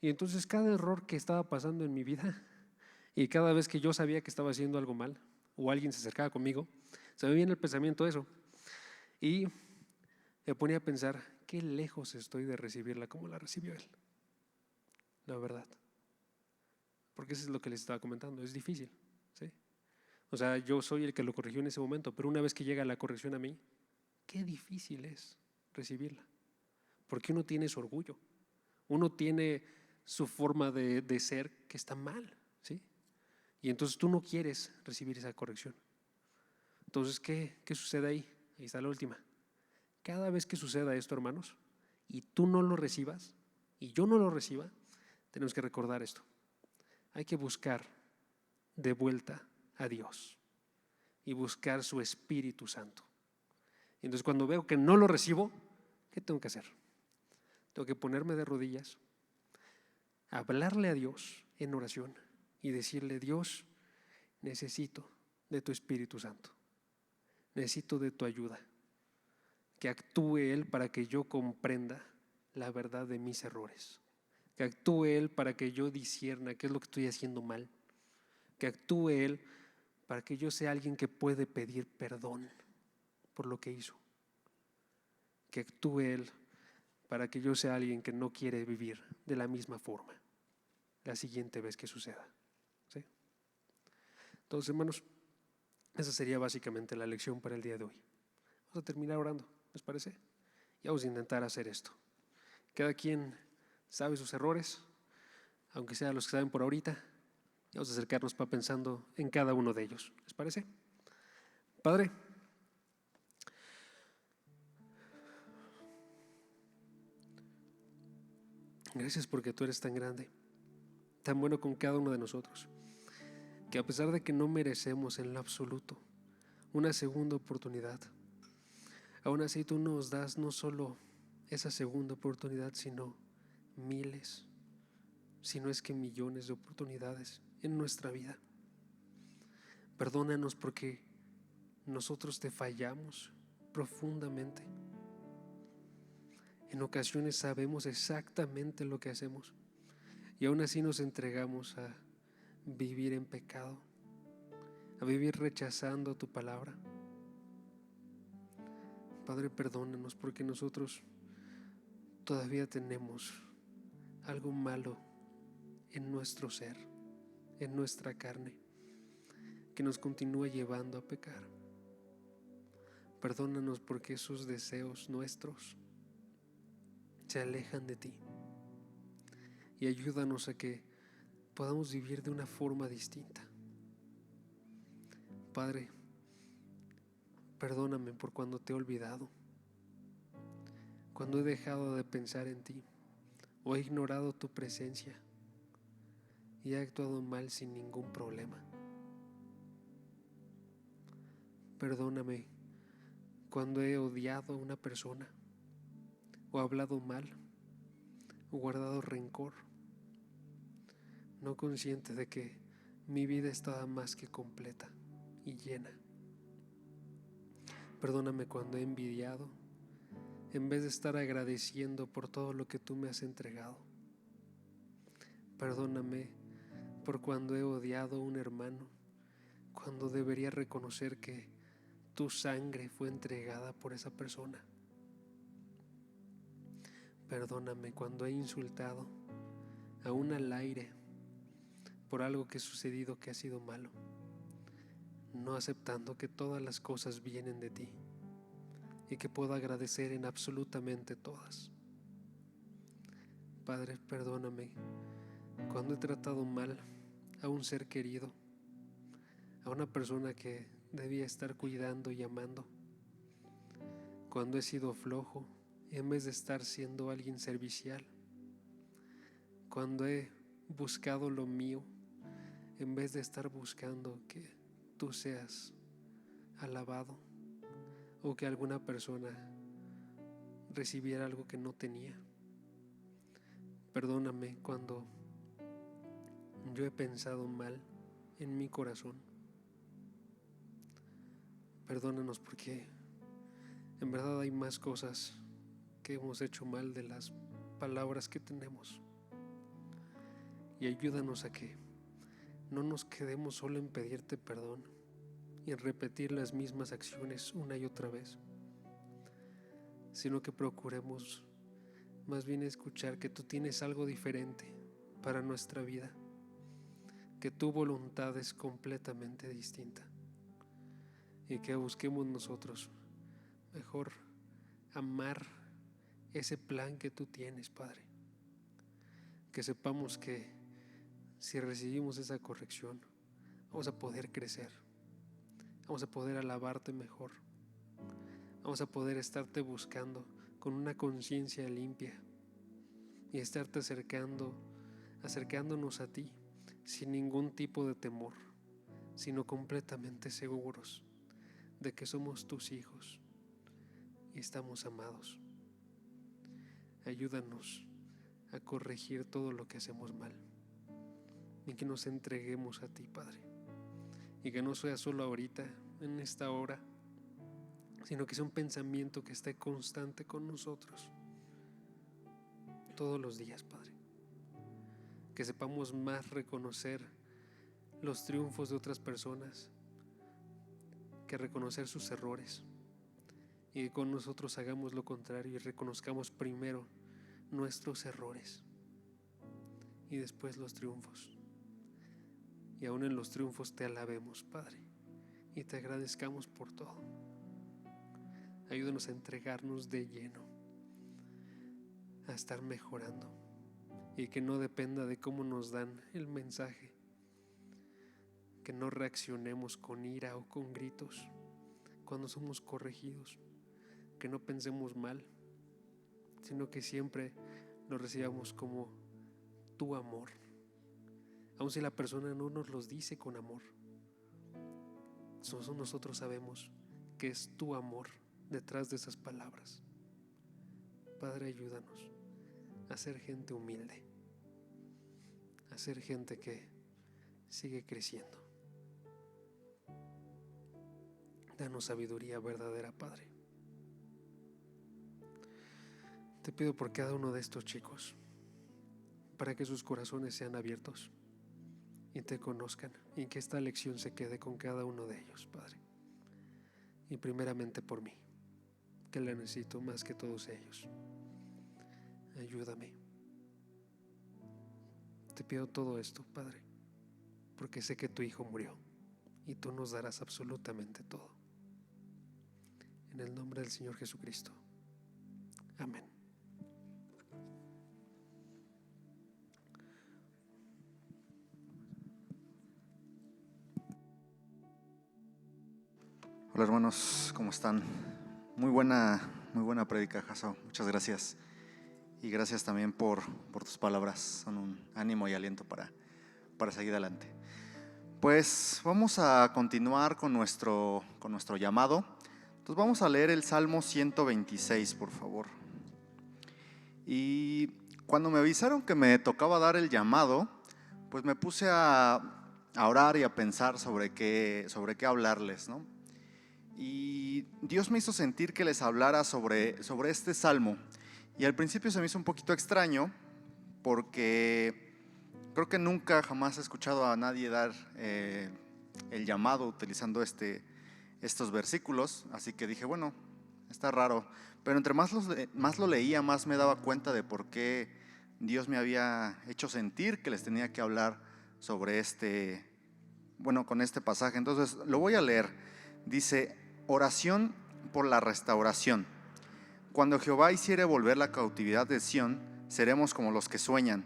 Y entonces cada error que estaba pasando en mi vida y cada vez que yo sabía que estaba haciendo algo mal o alguien se acercaba conmigo, se me viene el pensamiento de eso. Y me ponía a pensar, qué lejos estoy de recibirla como la recibió él. La verdad. Porque eso es lo que les estaba comentando, es difícil, ¿sí? O sea, yo soy el que lo corrigió en ese momento, pero una vez que llega la corrección a mí, qué difícil es recibirla. Porque uno tiene su orgullo, uno tiene su forma de ser que está mal, ¿sí? Y entonces tú no quieres recibir esa corrección. Entonces, ¿qué sucede ahí? Ahí está la última. Cada vez que suceda esto, hermanos, y tú no lo recibas, y yo no lo reciba, tenemos que recordar esto. Hay que buscar de vuelta a Dios y buscar su Espíritu Santo. Entonces, cuando veo que no lo recibo, ¿qué tengo que hacer? Tengo que ponerme de rodillas, hablarle a Dios en oración y decirle, Dios, necesito de tu Espíritu Santo, necesito de tu ayuda, que actúe Él para que yo comprenda la verdad de mis errores, que actúe Él para que yo discierna qué es lo que estoy haciendo mal, que actúe Él para que yo sea alguien que puede pedir perdón por lo que hizo, que actúe Él para que yo sea alguien que no quiere vivir de la misma forma la siguiente vez que suceda. ¿Sí? Entonces, hermanos, esa sería básicamente la lección para el día de hoy. Vamos a terminar orando, ¿les parece? Y vamos a intentar hacer esto. Cada quien sabe sus errores, aunque sean los que saben por ahorita, y vamos a acercarnos para pensando en cada uno de ellos. ¿Les parece? Padre, gracias porque tú eres tan grande, tan bueno con cada uno de nosotros, que a pesar de que no merecemos en lo absoluto una segunda oportunidad, aún así tú nos das no solo esa segunda oportunidad, sino miles, si no es que millones de oportunidades en nuestra vida. Perdónanos porque nosotros te fallamos profundamente. En ocasiones sabemos exactamente lo que hacemos y aún así nos entregamos a vivir en pecado, a vivir rechazando tu palabra. Padre, perdónanos porque nosotros todavía tenemos algo malo en nuestro ser, en nuestra carne, que nos continúa llevando a pecar. Perdónanos porque esos deseos nuestros se alejan de ti. Y ayúdanos a que podamos vivir de una forma distinta. Padre, perdóname por cuando te he olvidado, cuando he dejado de pensar en ti o he ignorado tu presencia y he actuado mal sin ningún problema. Perdóname cuando he odiado a una persona o hablado mal o guardado rencor, no consciente de que mi vida estaba más que completa y llena. Perdóname cuando he envidiado en vez de estar agradeciendo por todo lo que tú me has entregado. Perdóname por cuando he odiado a un hermano, cuando debería reconocer que tu sangre fue entregada por esa persona. Perdóname cuando he insultado aún al aire por algo que ha sucedido que ha sido malo, no aceptando que todas las cosas vienen de ti y que puedo agradecer en absolutamente todas. Padre, perdóname cuando he tratado mal a un ser querido, a una persona que debía estar cuidando y amando, cuando he sido flojo en vez de estar siendo alguien servicial, cuando he buscado lo mío en vez de estar buscando que tú seas alabado o que alguna persona recibiera algo que no tenía. Perdóname cuando yo he pensado mal en mi corazón. Perdónanos porque en verdad hay más cosas que hemos hecho mal de las palabras que tenemos. Y ayúdanos a que no nos quedemos solo en pedirte perdón y en repetir las mismas acciones una y otra vez, sino que procuremos más bien escuchar que tú tienes algo diferente para nuestra vida, que tu voluntad es completamente distinta y que busquemos nosotros mejor amar ese plan que tú tienes, Padre. Que sepamos que si recibimos esa corrección, vamos a poder crecer, vamos a poder alabarte mejor, vamos a poder estarte buscando con una conciencia limpia y estarte acercándonos a ti sin ningún tipo de temor, sino completamente seguros de que somos tus hijos y estamos amados. Ayúdanos a corregir todo lo que hacemos mal y que nos entreguemos a ti, Padre, y que no sea solo ahorita, en esta hora, sino que sea un pensamiento que esté constante con nosotros todos los días, Padre. Que sepamos más reconocer los triunfos de otras personas que reconocer sus errores, y que con nosotros hagamos lo contrario y reconozcamos primero nuestros errores y después los triunfos, y aún en los triunfos te alabemos, Padre, y te agradezcamos por todo. Ayúdanos a entregarnos de lleno, a estar mejorando, y que no dependa de cómo nos dan el mensaje, que no reaccionemos con ira o con gritos cuando somos corregidos, que no pensemos mal, sino que siempre lo recibamos como tu amor, aun si la persona no nos los dice con amor. Nosotros sabemos que es tu amor detrás de esas palabras. Padre, ayúdanos a ser gente humilde, a ser gente que sigue creciendo. Danos sabiduría verdadera, Padre. Te pido por cada uno de estos chicos, para que sus corazones sean abiertos y te conozcan, y que esta lección se quede con cada uno de ellos, Padre. Y primeramente por mí, que la necesito más que todos ellos. Ayúdame. Te pido todo esto, Padre, porque sé que tu Hijo murió y tú nos darás absolutamente todo. en el nombre del Señor Jesucristo. Amén. Hola hermanos, ¿cómo están? Muy buena prédica, Jaso. Muchas gracias. Y gracias también por tus palabras. Son un ánimo y aliento para seguir adelante. Pues vamos a continuar con nuestro llamado. Entonces vamos a leer el Salmo 126, por favor. Y cuando me avisaron que me tocaba dar el llamado, pues me puse a orar y a pensar sobre qué hablarles, ¿no? Y Dios me hizo sentir que les hablara sobre este salmo. Y al principio se me hizo un poquito extraño, porque creo que nunca jamás he escuchado a nadie dar el llamado utilizando estos versículos. Así que dije, bueno, está raro. Pero entre más lo leía, más me daba cuenta de por qué Dios me había hecho sentir que les tenía que hablar sobre con este pasaje. Entonces lo voy a leer. Dice: oración por la restauración. Cuando Jehová hiciere volver la cautividad de Sión, seremos como los que sueñan.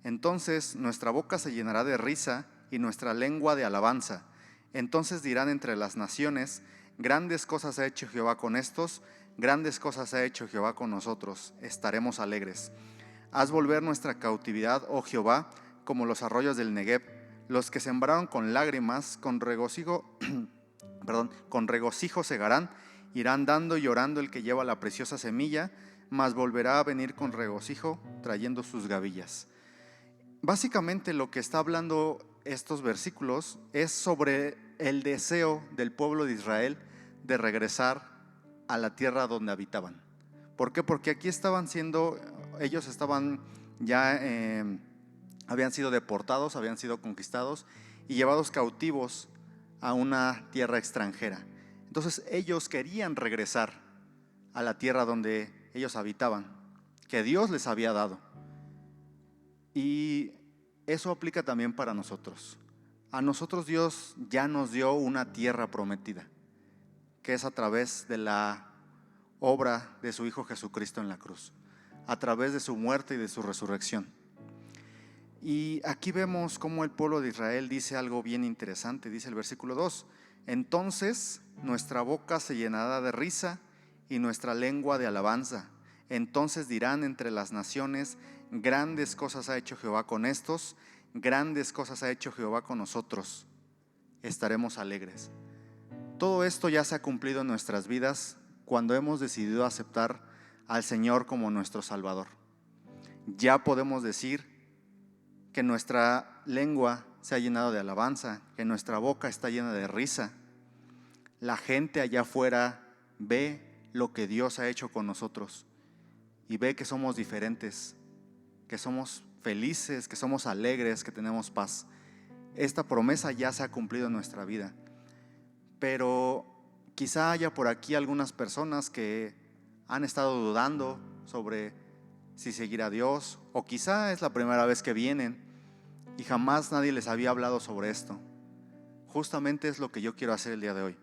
Entonces nuestra boca se llenará de risa y nuestra lengua de alabanza. Entonces dirán entre las naciones: grandes cosas ha hecho Jehová con estos, grandes cosas ha hecho Jehová con nosotros. Estaremos alegres. Haz volver nuestra cautividad, oh Jehová, como los arroyos del Negev. Los que sembraron con lágrimas, con regocijo segarán. Irán dando y llorando el que lleva la preciosa semilla, mas volverá a venir con regocijo trayendo sus gavillas. Básicamente lo que está hablando estos versículos es sobre el deseo del pueblo de Israel de regresar a la tierra donde habitaban. ¿Por qué? Porque aquí ellos estaban ya, habían sido deportados, habían sido conquistados y llevados cautivos a una tierra extranjera. Entonces ellos querían regresar a la tierra donde ellos habitaban, que Dios les había dado. Y eso aplica también para nosotros. A nosotros Dios ya nos dio una tierra prometida, que es a través de la obra de su Hijo Jesucristo en la cruz, a través de su muerte y de su resurrección. Y aquí vemos cómo el pueblo de Israel dice algo bien interesante. Dice el versículo 2: entonces nuestra boca se llenará de risa y nuestra lengua de alabanza. Entonces dirán entre las naciones: grandes cosas ha hecho Jehová con estos, grandes cosas ha hecho Jehová con nosotros. Estaremos alegres. Todo esto ya se ha cumplido en nuestras vidas cuando hemos decidido aceptar al Señor como nuestro Salvador. Ya podemos decir que nuestra lengua se ha llenado de alabanza, que nuestra boca está llena de risa. La gente allá afuera ve lo que Dios ha hecho con nosotros y ve que somos diferentes, que somos felices, que somos alegres, que tenemos paz. Esta promesa ya se ha cumplido en nuestra vida. Pero quizá haya por aquí algunas personas que han estado dudando sobre si seguir a Dios, o quizá es la primera vez que vienen y jamás nadie les había hablado sobre esto. Justamente es lo que yo quiero hacer el día de hoy: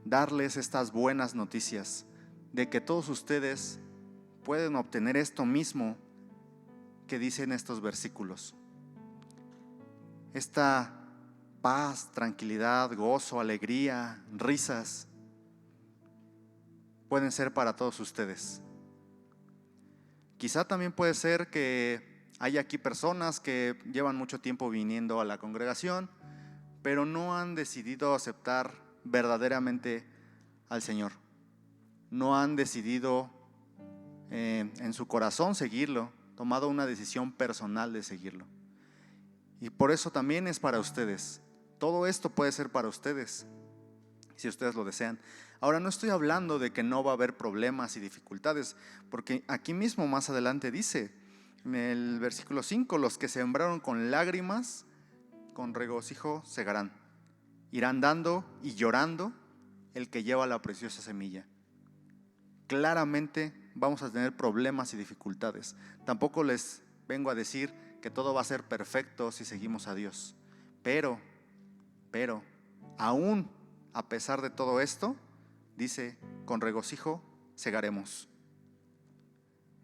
darles estas buenas noticias de que todos ustedes pueden obtener esto mismo que dicen estos versículos. Esta paz, tranquilidad, gozo, alegría, risas pueden ser para todos ustedes. Quizá también puede ser que hay aquí personas que llevan mucho tiempo viniendo a la congregación, pero no han decidido aceptar verdaderamente al Señor. No han decidido en su corazón seguirlo, tomado una decisión personal de seguirlo. Y por eso también es para ustedes. Todo esto puede ser para ustedes, si ustedes lo desean. Ahora, no estoy hablando de que no va a haber problemas y dificultades, porque aquí mismo más adelante dice, en el versículo 5, los que sembraron con lágrimas, con regocijo segarán. Irán dando y llorando el que lleva la preciosa semilla. Claramente vamos a tener problemas y dificultades. Tampoco les vengo a decir que todo va a ser perfecto si seguimos a Dios. Pero, aún a pesar de todo esto, dice, con regocijo segaremos.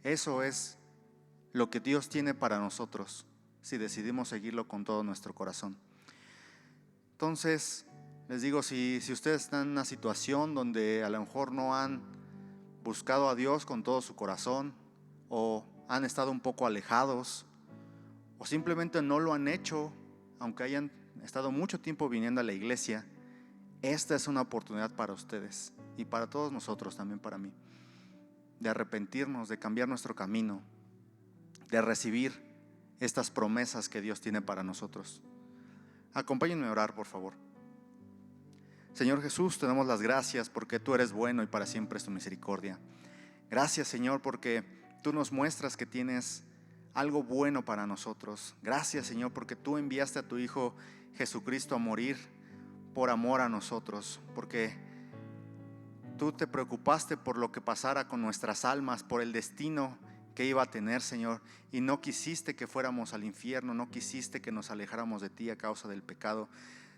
Eso es lo que Dios tiene para nosotros si decidimos seguirlo con todo nuestro corazón. Entonces, les digo, si ustedes están en una situación donde a lo mejor no han buscado a Dios con todo su corazón, o han estado un poco alejados, o simplemente no lo han hecho, aunque hayan estado mucho tiempo viniendo a la iglesia, esta es una oportunidad para ustedes y para todos nosotros, también para mí, de arrepentirnos, de cambiar nuestro camino, de recibir estas promesas que Dios tiene para nosotros. Acompáñenme a orar, por favor. Señor Jesús, te damos las gracias porque tú eres bueno y para siempre es tu misericordia. Gracias, Señor, porque tú nos muestras que tienes algo bueno para nosotros. Gracias, Señor, porque tú enviaste a tu Hijo Jesucristo a morir por amor a nosotros, porque tú te preocupaste por lo que pasara con nuestras almas, por el destino que iba a tener, Señor, y no quisiste que fuéramos al infierno, no quisiste que nos alejáramos de ti a causa del pecado,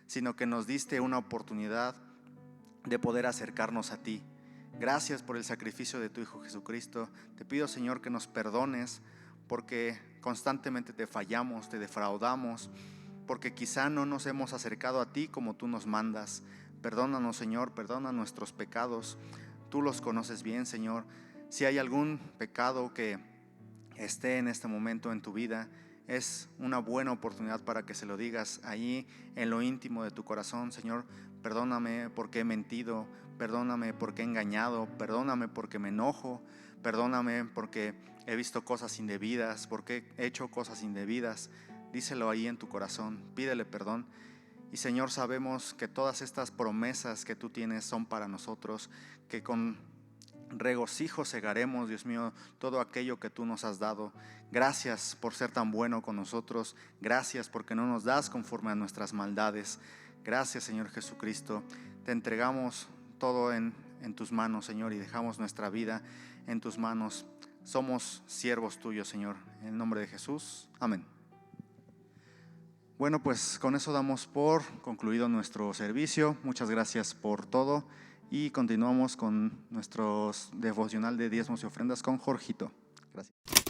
sino que nos diste una oportunidad de poder acercarnos a ti. Gracias por el sacrificio de tu Hijo Jesucristo. Te pido, Señor, que nos perdones porque constantemente te fallamos, te defraudamos, porque quizá no nos hemos acercado a ti como tú nos mandas. Perdónanos, Señor, perdona nuestros pecados. Tú los conoces bien, Señor. Si hay algún pecado que esté en este momento en tu vida, es una buena oportunidad para que se lo digas ahí en lo íntimo de tu corazón. Señor, perdóname porque he mentido, perdóname porque he engañado, perdóname porque me enojo, perdóname porque he visto cosas indebidas, porque he hecho cosas indebidas. Díselo ahí en tu corazón, pídele perdón. Y Señor, sabemos que todas estas promesas que tú tienes son para nosotros, que con regocijo segaremos, Dios mío, todo aquello que tú nos has dado. Gracias por ser tan bueno con nosotros. Gracias porque no nos das conforme a nuestras maldades. Gracias, Señor Jesucristo. Te entregamos todo en tus manos, Señor, y dejamos nuestra vida en tus manos. Somos siervos tuyos, Señor. En el nombre de Jesús. Amén. Bueno, pues con eso damos por concluido nuestro servicio. Muchas gracias por todo. Y continuamos con nuestro devocional de diezmos y ofrendas con Jorgito. Gracias.